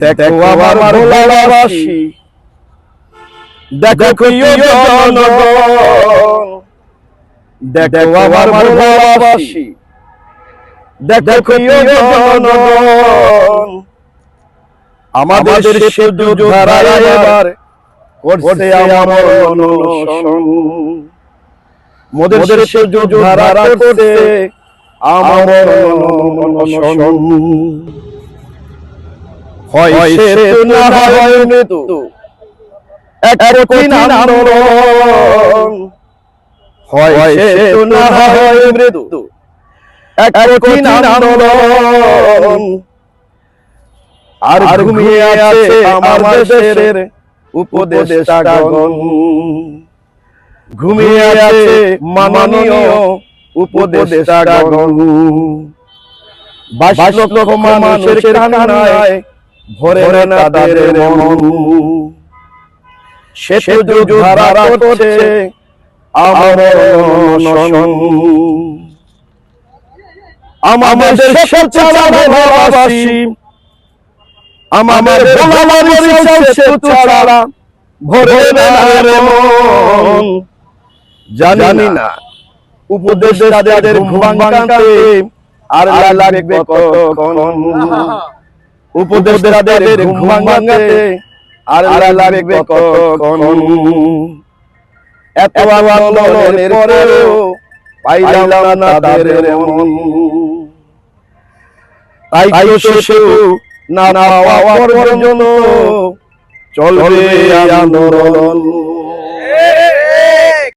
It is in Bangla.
দেখো আমার ভালোবাসি, দেখো প্রিয় জনগণ, দেখো আমার ভালোবাসি, দেখো প্রিয় জনগণ, আমাদের সেতু যোদ্ধারা এবার করছে আমার অনশন। মোদের সেতু যোদ্ধারা করছে আমার অনশন। হয় সেতু না হয় মৃত্যু, এক কঠিন আন্দোলন। হয় সেতু না হয় মৃত্যু, এক কঠিন আন্দোলন। আর ঘুমিয়ে আছে আমার দেশের উপদেষ্টাগণ, ঘুমিয়ে আছে মাননীয় উপদেষ্টাগণ। 22 লক্ষ মানুষের কান্নায় ভরে না তাদের মন। সেতু যোদ্ধারা করছে আমার অনশন। আমাদের সবচেয়ে ভালোবাসি, আমাদের সেতু ছাড়া ভরে না মন। জানি না উপদেষ্টাদের ঘুম ভাঙাতে আর লাগবে কতক্ষণ। উপদেষ্টাদের ঘুম ভাঙাতে আর লাগবে কতক্ষণ। এত আন্দোলনের পরেও পাইলাম না তাদের মন। তাই তো সেতু না পাওয়া পর্যন্ত চলবে আন্দোলন।